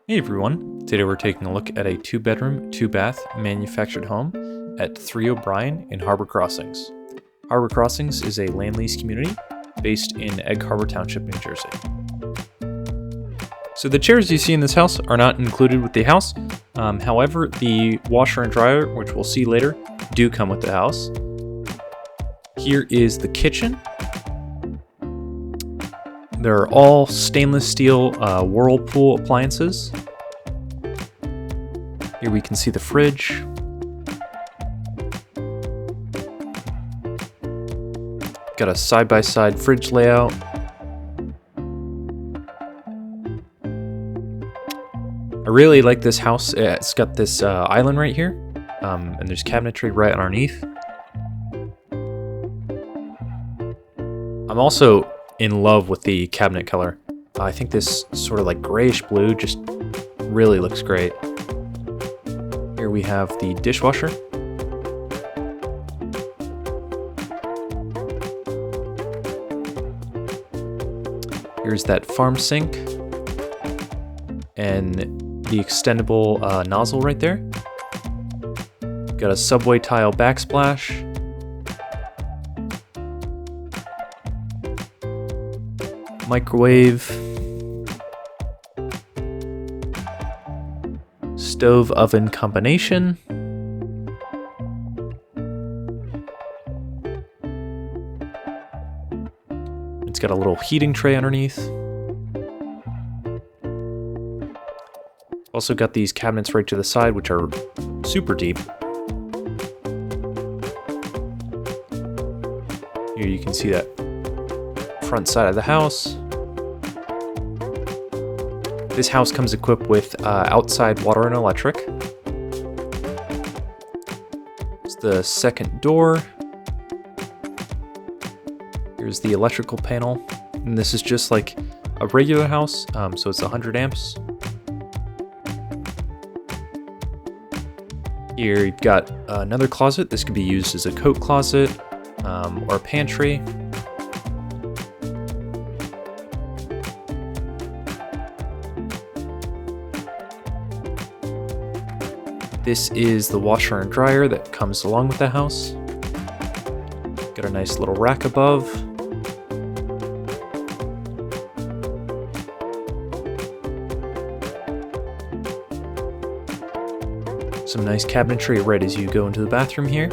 Hey everyone, today we're taking a look at a 2-bedroom, 2-bath manufactured home at 3 O'Brien in Harbor Crossings. Harbor Crossings is a land lease community based in Egg Harbor Township, New Jersey. So the chairs you see in this house are not included with the house. However, the washer and dryer, which we'll see later, do come with the house. Here is the kitchen. They're all stainless steel Whirlpool appliances. Here we can see the fridge. Got a side-by-side fridge layout. I really like this house. It's got this island right here, and there's cabinetry right underneath. I'm also in love with the cabinet color. I think this sort of like grayish blue just really looks great. Here we have the dishwasher. Here's that farm sink and the extendable nozzle right there. Got a subway tile backsplash. Microwave, stove oven combination, it's got a little heating tray underneath. Also got these cabinets right to the side, which are super deep. Here you can see that front side of the house. This house comes equipped with outside water and electric. It's the second door. Here's the electrical panel. And this is just like a regular house, so it's 100 amps. Here you've got another closet. This could be used as a coat closet or a pantry. This is the washer and dryer that comes along with the house. Got a nice little rack above. Some nice cabinetry right as you go into the bathroom here.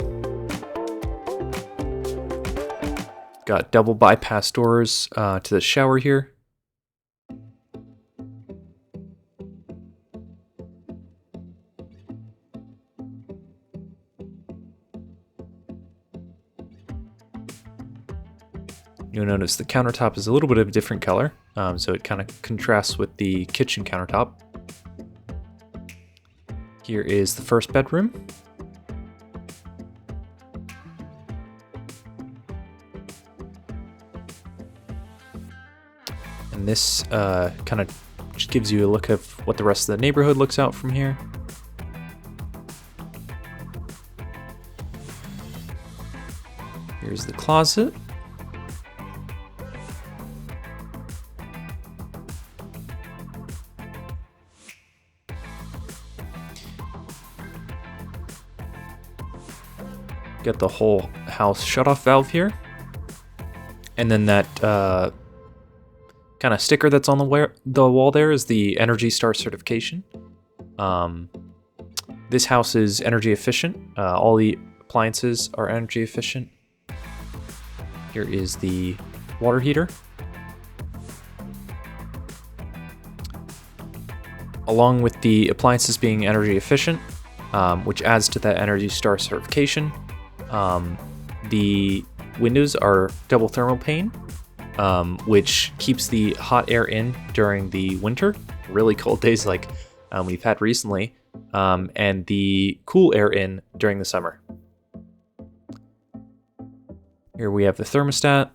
Got double bypass doors to the shower here. You'll notice the countertop is a little bit of a different color, so it kind of contrasts with the kitchen countertop. Here is the first bedroom. And this kind of just gives you a look of what the rest of the neighborhood looks out from here. Here's the closet. Got the whole house shut-off valve here. And then that kind of sticker that's on the wall there is the Energy Star certification. This house is energy efficient. All the appliances are energy efficient. Here is the water heater. Along with the appliances being energy efficient, which adds to that Energy Star certification, the windows are double thermal pane, which keeps the hot air in during the winter, really cold days like we've had recently, and the cool air in during the summer. Here we have the thermostat.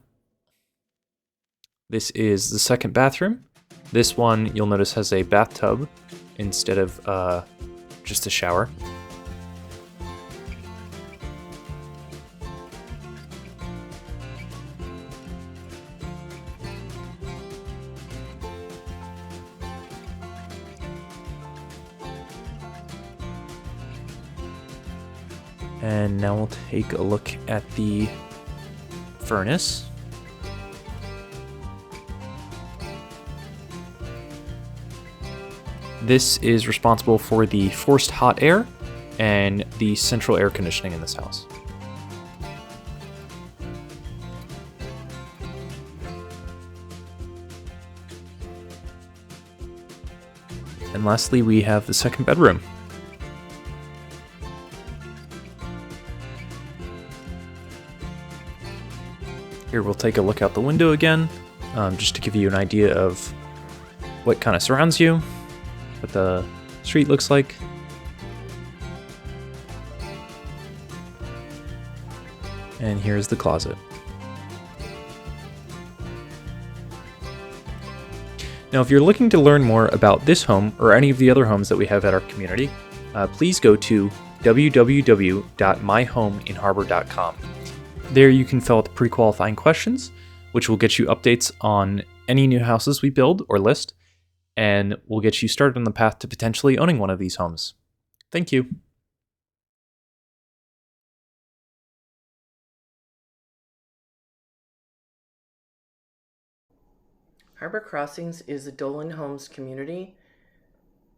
This is the second bathroom. This one you'll notice has a bathtub instead of just a shower. And now we'll take a look at the furnace. This is responsible for the forced hot air and the central air conditioning in this house. And lastly, we have the second bedroom. Here we'll take a look out the window again, just to give you an idea of what kind of surrounds you, what the street looks like. And here's the closet. Now, if you're looking to learn more about this home or any of the other homes that we have at our community, please go to www.myhomeinharbor.com. There you can fill out the pre-qualifying questions, which will get you updates on any new houses we build or list, and will get you started on the path to potentially owning one of these homes. Thank you. Harbor Crossings is a Dolan Homes community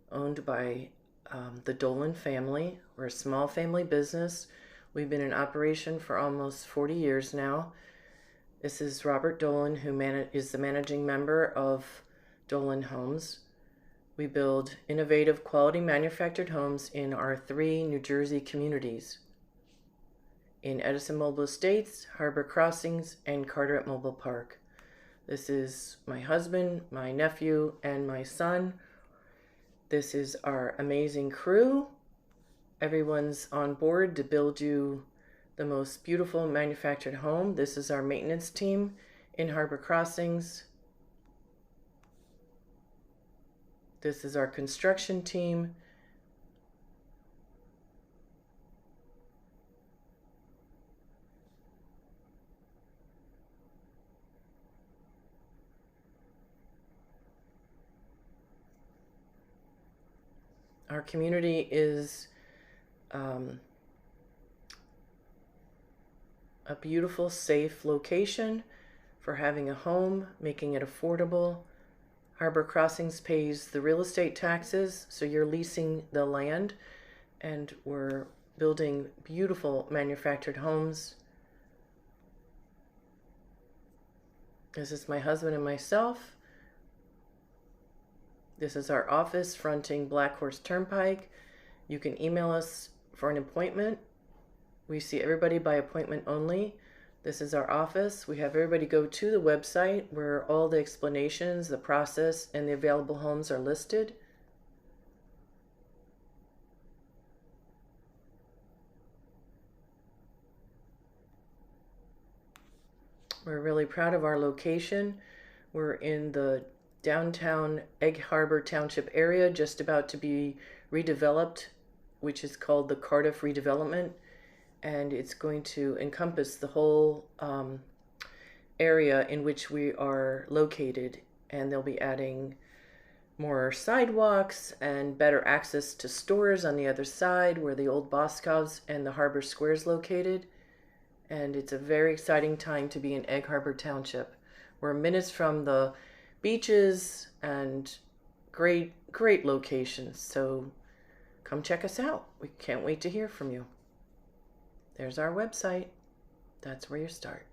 owned by the Dolan family. We're a small family business. We've been in operation for almost 40 years now. This is Robert Dolan, who is the managing member of Dolan Homes. We build innovative, quality manufactured homes in our 3 New Jersey communities: in Edison Mobile Estates, Harbor Crossings, and Carteret Mobile Park. This is my husband, my nephew, and my son. This is our amazing crew. Everyone's on board to build you the most beautiful manufactured home. This is our maintenance team in Harbor Crossings. This is our construction team. Our community is a beautiful, safe location for having a home, making it affordable. Harbor Crossings pays the real estate taxes, so you're leasing the land, and we're building beautiful manufactured homes. This is my husband and myself. This is our office fronting Black Horse Turnpike. You can email us for an appointment. We see everybody by appointment only. This is our office. We have everybody go to the website where all the explanations, the process, and the available homes are listed. We're really proud of our location. We're in the downtown Egg Harbor Township area, just about to be redeveloped, which is called the Cardiff Redevelopment, and it's going to encompass the whole area in which we are located, and they'll be adding more sidewalks and better access to stores on the other side where the old Boscov's and the Harbor Square is located. And it's a very exciting time to be in Egg Harbor Township. We're minutes from the beaches and great locations, so come check us out. We can't wait to hear from you. There's our website. That's where you start.